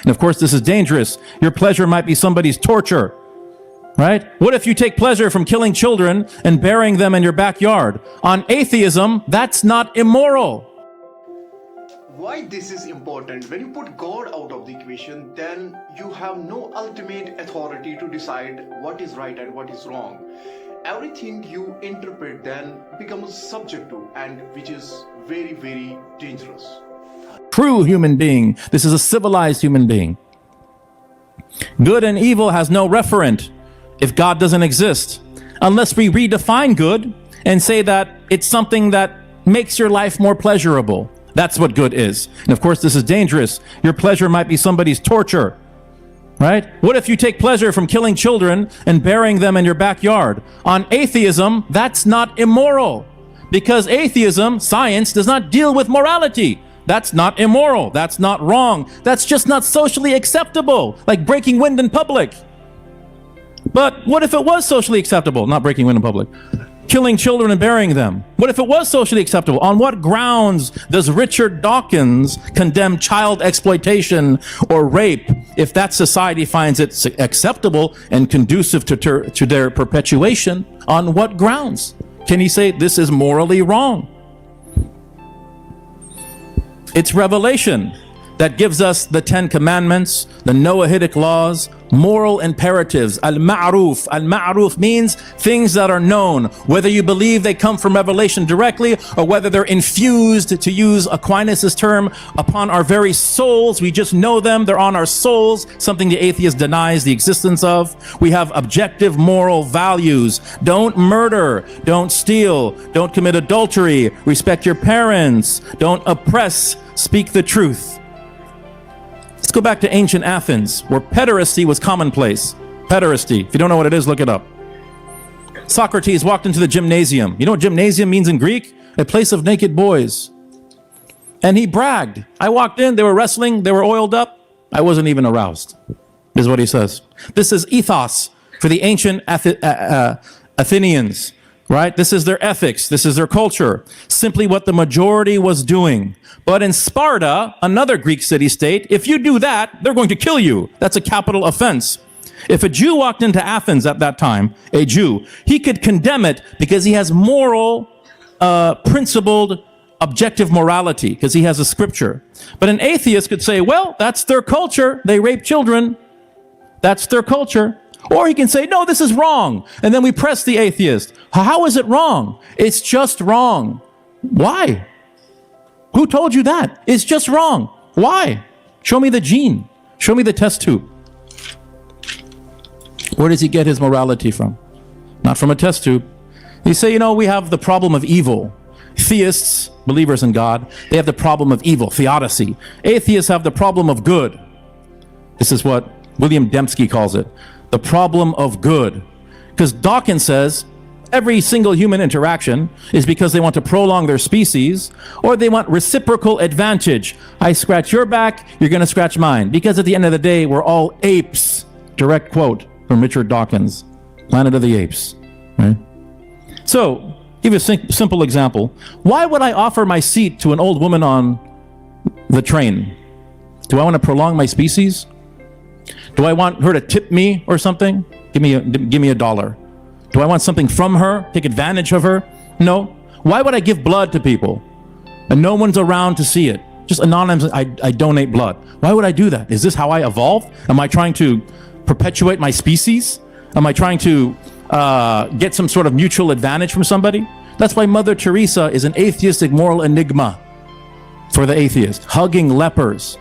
And of course, this is dangerous. Your pleasure might be somebody's torture, right? What if you take pleasure from killing children and burying them in your backyard? On atheism, that's not immoral. Why this is important? When you put God out of the equation, then you have no ultimate authority to decide what is right and what is wrong. Everything you interpret then becomes subjective, and which is very, very dangerous. True human being. This is a civilized human being. Good and evil has no referent if God doesn't exist, unless we redefine good and say that it's something that makes your life more pleasurable. That's what good is. And of course, this is dangerous. Your pleasure might be somebody's torture, right? What if you take pleasure from killing children and burying them in your backyard? On atheism, that's not immoral, because atheism, science, does not deal with morality. That's not immoral. That's not wrong. That's just not socially acceptable, like breaking wind in public. But what if it was socially acceptable? Not breaking wind in public. Killing children and burying them. What if it was socially acceptable? On what grounds does Richard Dawkins condemn child exploitation or rape if that society finds it acceptable and conducive to their perpetuation? On what grounds can he say this is morally wrong? It's revelation that gives us the 10 Commandments, the Noahidic laws, moral imperatives. Al-ma'ruf. Al-ma'ruf means things that are known, whether you believe they come from revelation directly or whether they're infused, to use Aquinas' term, upon our very souls. We just know them. They're on our souls, something the atheist denies the existence of. We have objective moral values. Don't murder. Don't steal. Don't commit adultery. Respect your parents. Don't oppress. Speak the truth. Let's go back to ancient Athens, where pederasty was commonplace. Pederasty. If you don't know what it is, look it up. Socrates walked into the gymnasium. You know what gymnasium means in Greek? A place of naked boys. And he bragged. I walked in, they were wrestling, they were oiled up. I wasn't even aroused, is what he says. This is ethos for the ancient Athenians, right? This is their ethics. This is their culture. Simply what the majority was doing. But in Sparta, another Greek city-state, if you do that, they're going to kill you. That's a capital offense. If a Jew walked into Athens at that time, a Jew, he could condemn it because he has moral, principled, objective morality, because he has a scripture. But an atheist could say, well, that's their culture. They rape children. That's their culture. Or he can say, no, this is wrong. And then we press the atheist. How is it wrong? It's just wrong. Why? Who told you that? It's just wrong. Why? Show me the gene. Show me the test tube. Where does he get his morality from? Not from a test tube. You say, you know, we have the problem of evil. Theists, believers in God, they have the problem of evil, theodicy. Atheists have the problem of good. This is what William Dembski calls it, the problem of good. Because Dawkins says, every single human interaction is because they want to prolong their species, or they want reciprocal advantage. I scratch your back, you're going to scratch mine. Because at the end of the day, we're all apes. Direct quote from Richard Dawkins, Planet of the Apes. Right? So, give you a simple example. Why would I offer my seat to an old woman on the train? Do I want to prolong my species? Do I want her to tip me or something? Give me $1. Do I want something from her? Take advantage of her? No. Why would I give blood to people and no one's around to see it? Just anonymously, I donate blood. Why would I do that? Is this how I evolved? Am I trying to perpetuate my species? Am I trying to get some sort of mutual advantage from somebody? That's why Mother Teresa is an atheistic moral enigma for the atheist, hugging lepers,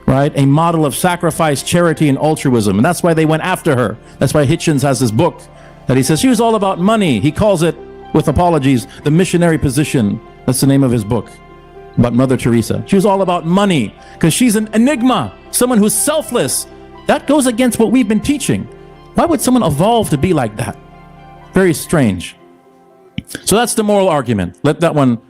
right? A model of sacrifice, charity, and altruism. And that's why they went after her. That's why Hitchens has this book that he says she was all about money. He calls it, with apologies, the missionary position. That's the name of his book about Mother Teresa. She was all about money because she's an enigma, someone who's selfless. That goes against what we've been teaching. Why would someone evolve to be like that? Very strange. So that's the moral argument. Let that one